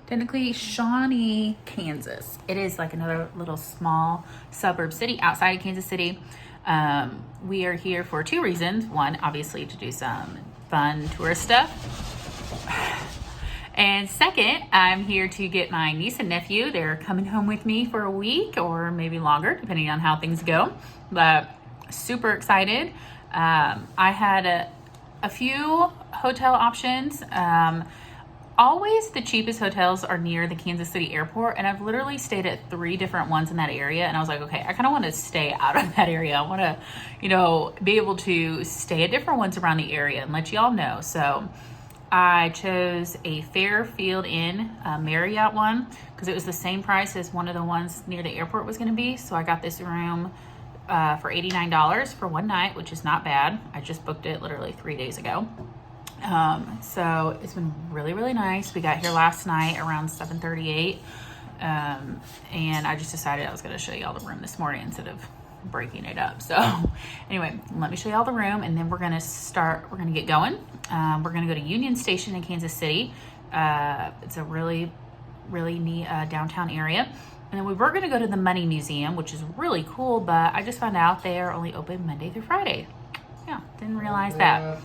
technically Shawnee, Kansas. It is like another little small suburb city outside of Kansas City. We are here for two reasons. One, obviously to do some fun tourist stuff. And second, I'm here to get my niece and nephew. They're coming home with me for a week or maybe longer, depending on how things go. But super excited. I had a few hotel options. Always the cheapest hotels are near the Kansas City airport, and I've literally stayed at 3 different ones in that area, and I was like, okay, I kind of want to stay out of that area. I want to, be able to stay at different ones around the area and let y'all know. So I chose a Fairfield Inn Marriott one because it was the same price as one of the ones near the airport was going to be. So I got this room for $89 for one night, which is not bad. I just booked it literally 3 days ago. So it's been really, really nice. We got here last night around 7:38. And I just decided I was going to show you all the room this morning instead of breaking it up. So anyway, let me show you all the room, and then we're going to get going. We're going to go to Union Station in Kansas City. It's a really, really neat, downtown area. And then we were going to go to the Money Museum, which is really cool, but I just found out they are only open Monday through Friday. Yeah, didn't realize that.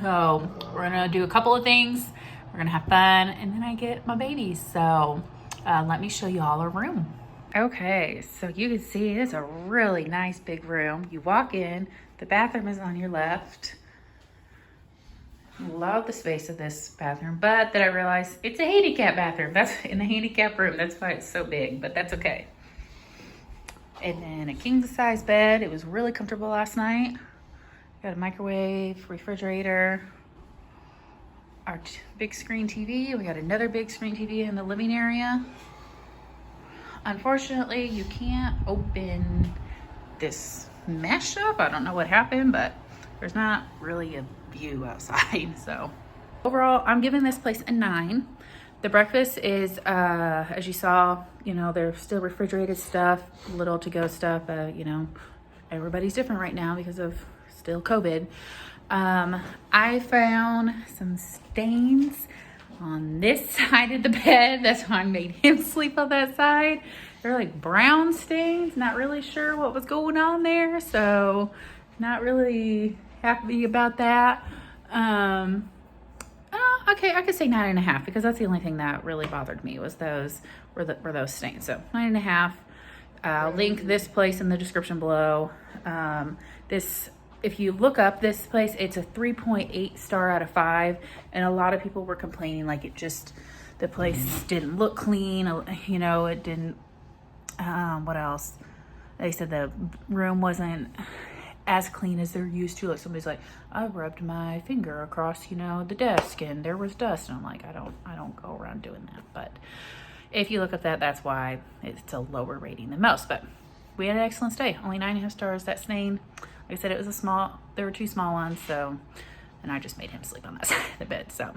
So we're gonna do a couple of things. We're gonna have fun, and then I get my babies. So let me show you all our room. Okay, so you can see it's a really nice big room. You walk in, the bathroom is on your left. Love the space of this bathroom, but then I realized it's a handicap bathroom. That's in the handicap room. That's why it's so big, but that's okay. And then a king size bed. It was really comfortable last night. Got a microwave, refrigerator, our big screen TV. We got another big screen TV in the living area. Unfortunately, you can't open this mesh up. I don't know what happened, but there's not really a view outside. So overall, I'm giving this place a 9. The breakfast is, as you saw, there's still refrigerated stuff, little to-go stuff. Everybody's different right now because of still COVID. I found some stains on this side of the bed. That's why I made him sleep on that side. They're like brown stains. Not really sure what was going on there. So not really happy about that. Okay, I could say 9.5 because that's the only thing that really bothered me was those stains. So 9.5. I'll link this place in the description below. If you look up this place, it's a 3.8 star out of 5, and a lot of people were complaining like the place didn't look clean. It didn't. What else? They said the room wasn't as clean as they're used to. Like somebody's like, I rubbed my finger across, the desk, and there was dust. And I'm like, I don't go around doing that. But if you look up that's why it's a lower rating than most. But we had an excellent stay. Only 9.5 stars. That stain. Like I said, it was there were 2 small ones, and I just made him sleep on that side of the bed. So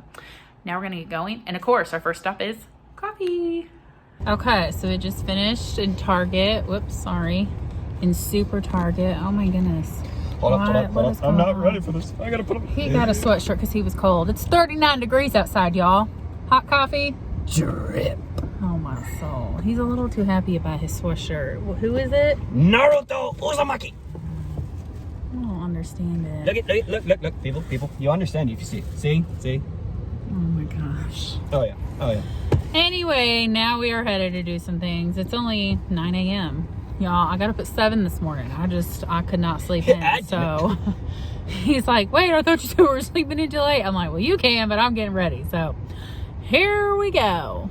now we're gonna get going. And of course, our first stop is coffee. Okay, so it just finished in Target. Whoops, sorry. In Super Target. Oh my goodness. Hold up. I'm not ready for this. I gotta put him. He got a sweatshirt because he was cold. It's 39 degrees outside, y'all. Hot coffee. Drip. Oh my soul. He's a little too happy about his sweatshirt. Well, who is it? Naruto Uzumaki. I don't understand it. Look, people. You understand if you see it. See? Oh my gosh. Oh yeah. Anyway, now we are headed to do some things. It's only 9 a.m. Y'all, I got up at 7 this morning. I could not sleep in. So he's like, wait, I thought you were sleeping until 8. I'm like, well, you can, but I'm getting ready. So here we go.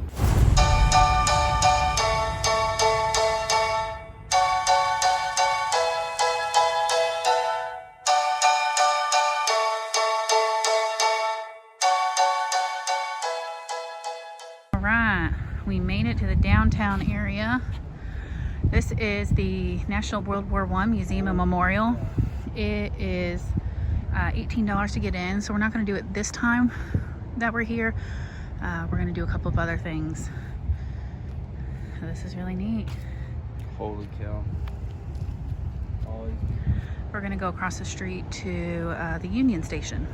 All right, we made it to the downtown area. This is the National World War I Museum and Memorial. It is $18 to get in, so we're not going to do it this time that we're here. We're going to do a couple of other things. So this is really neat. Holy cow. We're going to go across the street to the Union Station.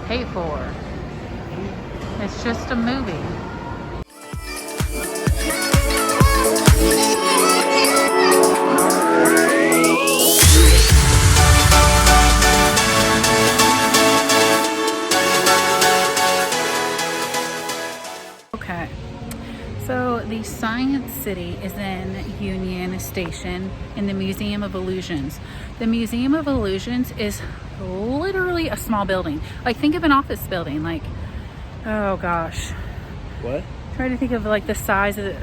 pay for. It's just a movie. Okay, so the Science City is in Union Station in the Museum of Illusions. The Museum of Illusions is literally a small building. Like, think of an office building. Like, oh gosh. What? Try to think of like the size of it,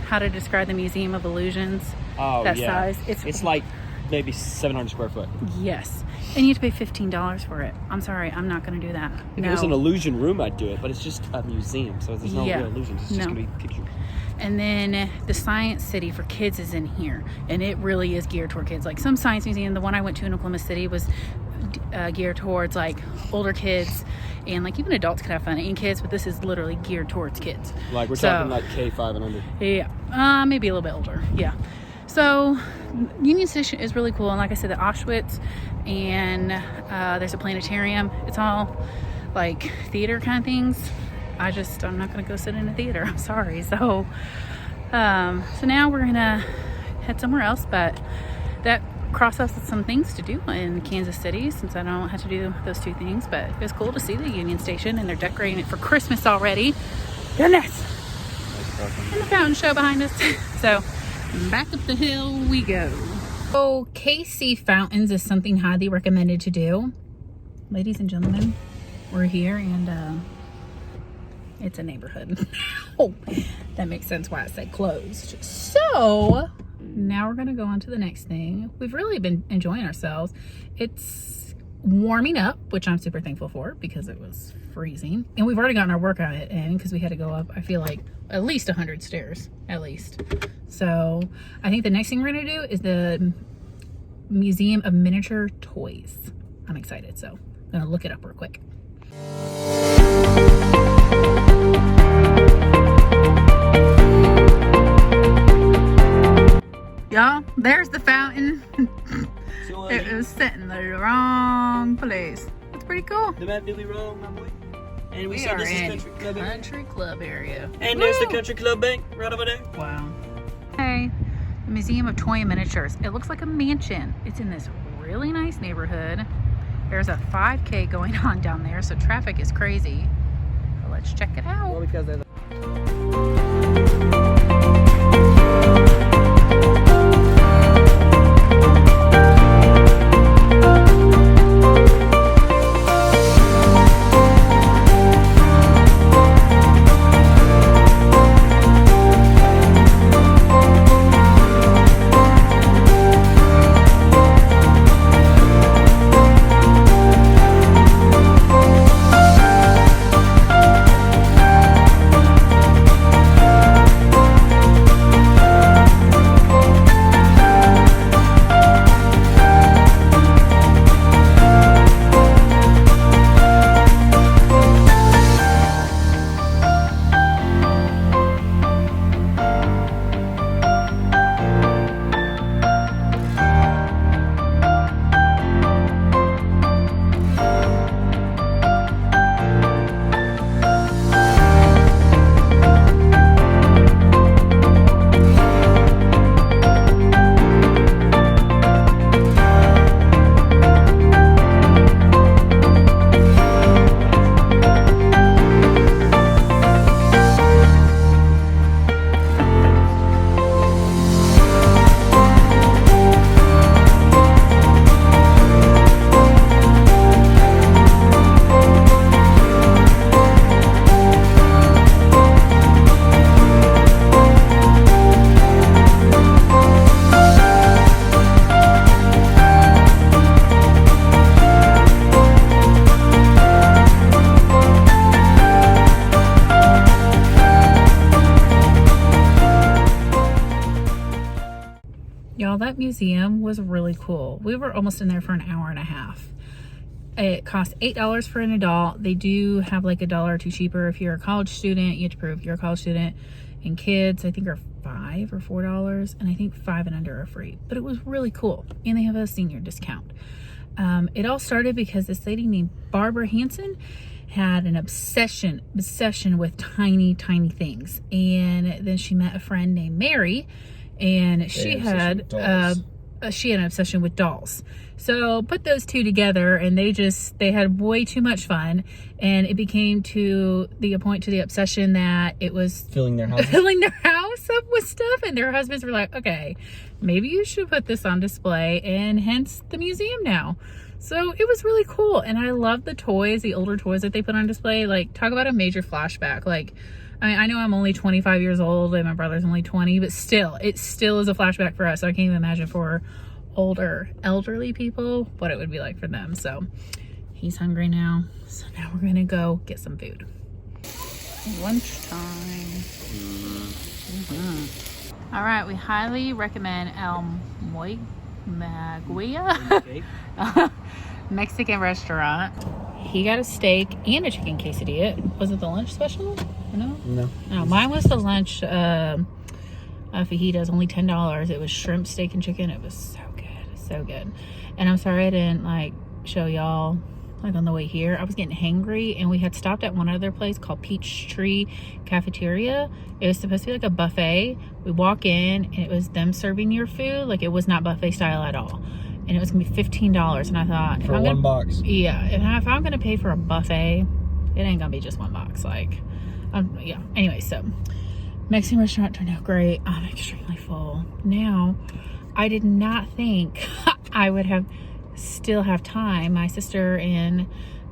how to describe the Museum of Illusions. Oh, that yeah. size. It's like maybe 700 square foot. Yes. And you have to pay $15 for it. I'm sorry, I'm not going to do that. If it was an illusion room, I'd do it, but it's just a museum, so there's no real illusions. It's just going to be pictures. And then the Science City for kids is in here, and it really is geared toward kids. Like some science museum, the one I went to in Oklahoma City was geared towards like older kids, and like even adults could have fun and kids, but this is literally geared towards kids. Like we're talking like K5 and under. Yeah, maybe a little bit older. Yeah. So Union Station is really cool, and like I said, the Auschwitz, and there's a planetarium. It's all like theater kind of things. I'm not gonna go sit in a theater. I'm sorry. So now we're gonna head somewhere else, but that cross us with some things to do in Kansas City since I don't have to do those two things. But it was cool to see the Union Station, and they're decorating it for Christmas already. Goodness! And the fountain show behind us. So back up the hill we go. So KC Fountains is something highly recommended to do. Ladies and gentlemen, we're here, and it's a neighborhood. Oh, that makes sense why I said closed. So now we're gonna go on to the next thing. We've really been enjoying ourselves. It's warming up, which I'm super thankful for because it was freezing. And we've already gotten our workout in because we had to go up, I feel like, at least 100 stairs, at least. So I think the next thing we're gonna do is the Museum of Miniature Toys. I'm excited, so I'm gonna look it up real quick. Y'all, there's the fountain. It was set in the wrong place. It's pretty cool. The map did we wrong, my boy? And we said are this is in country club area. area. And there's the country club bank right over there. Wow. Hey, the Museum of Toy and Miniatures. It looks like a mansion. It's in this really nice neighborhood. There's a 5K going on down there, so traffic is crazy. So let's check it out. Well, because they're Y'all, that museum was really cool. We were almost in there for an hour and a half. It costs $8 for an adult. They do have like $1 or $2 cheaper if you're a college student. You have to prove you're a college student. And kids, I think, are $5 or $4, and I think 5 and under are free. But it was really cool, and they have a senior discount. It all started because this lady named Barbara Hansen had an obsession with tiny things. And then she met a friend named Mary, and she had an obsession with dolls. So put those two together, and they had way too much fun, and it became to the obsession that it was filling their house up with stuff, and their husbands were like, okay, maybe you should put this on display, and hence the museum now. So it was really cool, and I love the toys, the older toys that they put on display. Like, talk about a major flashback. Like, I mean, I know I'm only 25 years old and my brother's only 20, but still, it still is a flashback for us. So I can't even imagine for elderly people what it would be like for them. So he's hungry now, so now we're gonna go get some food. Lunchtime. All right, we highly recommend El Maguia Mexican restaurant. He got a steak and a chicken quesadilla. Was it the lunch special? No, mine was the lunch fajitas, only $10. It was shrimp, steak, and chicken. It was so good. And I'm sorry I didn't like show y'all like on the way here. I was getting hangry, and we had stopped at one other place called Peachtree Cafeteria. It was supposed to be like a buffet. We walk in, and it was them serving your food. Like, it was not buffet style at all, and it was gonna be $15. And I thought, for one box, if I'm gonna pay for a buffet, it ain't gonna be just one box. Like, yeah. Anyway, so Mexican restaurant turned out great. I'm extremely full now. I did not think I would still have time. My sister and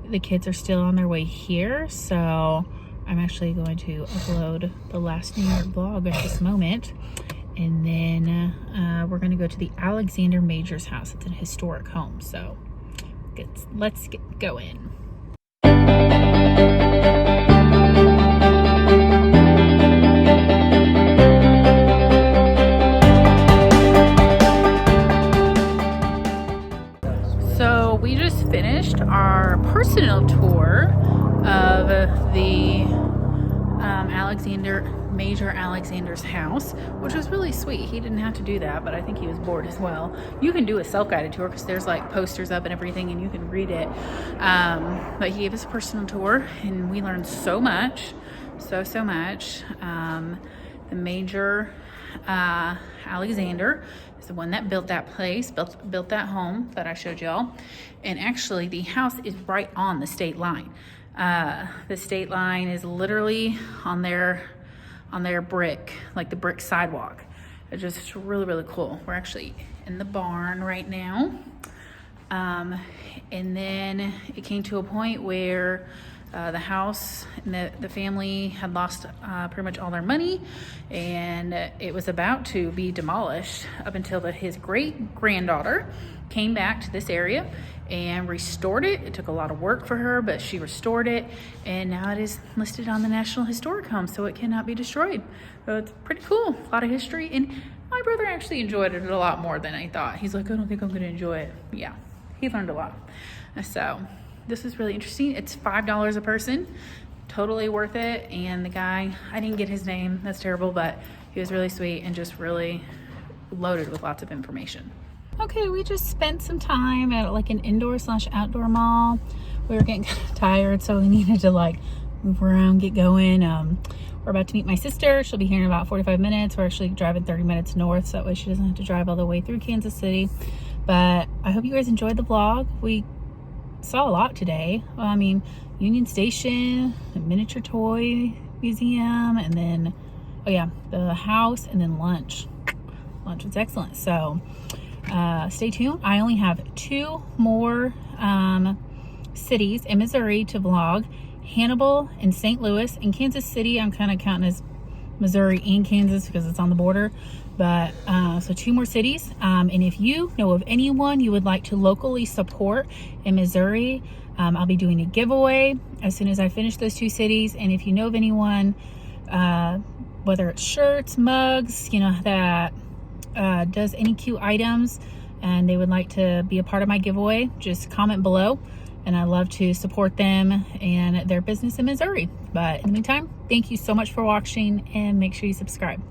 the kids are still on their way here, so I'm actually going to upload the last New York vlog at this moment, and then we're going to go to the Alexander Major's house. It's a historic home, so let's get going. We just finished our personal tour of the Major Alexander's house, which was really sweet. He didn't have to do that, but I think he was bored as well. You can do a self-guided tour because there's like posters up and everything, and you can read it. But he gave us a personal tour, and we learned so much, so much. The Major Alexander is the one that built that place, built that home that I showed y'all. And actually, the house is right on the state line. The state line is literally on their brick, like the brick sidewalk. It's just really cool. We're actually in the barn right now. And then it came to a point where the house and the family had lost pretty much all their money, and it was about to be demolished up until his great-granddaughter came back to this area and restored it. It took a lot of work for her, but she restored it, and now it is listed on the National Historic Home, so it cannot be destroyed. So it's pretty cool, a lot of history, and my brother actually enjoyed it a lot more than I thought. He's like, I don't think I'm gonna enjoy it. Yeah, he learned a lot. So this is really interesting. It's $5 a person, totally worth it. And the guy, I didn't get his name, that's terrible, but he was really sweet and just really loaded with lots of information. Okay, we just spent some time at like an indoor/outdoor mall. We were getting kind of tired, so we needed to like move around, get going. We're about to meet my sister. She'll be here in about 45 minutes. We're actually driving 30 minutes north, so that way she doesn't have to drive all the way through Kansas City. But I hope you guys enjoyed the vlog. We saw a lot today. Well, I mean, Union Station, a miniature toy museum, and then, oh yeah, the house, and then lunch. Lunch was excellent. So stay tuned. I only have 2 more cities in Missouri to vlog. Hannibal and St. Louis. In Kansas City, I'm kind of counting as Missouri and Kansas because it's on the border. But so 2 more cities. And if you know of anyone you would like to locally support in Missouri, I'll be doing a giveaway as soon as I finish those 2 cities. And if you know of anyone, whether it's shirts, mugs, you know, that does any cute items and they would like to be a part of my giveaway, just comment below. And I love to support them and their business in Missouri. But in the meantime, thank you so much for watching, and make sure you subscribe.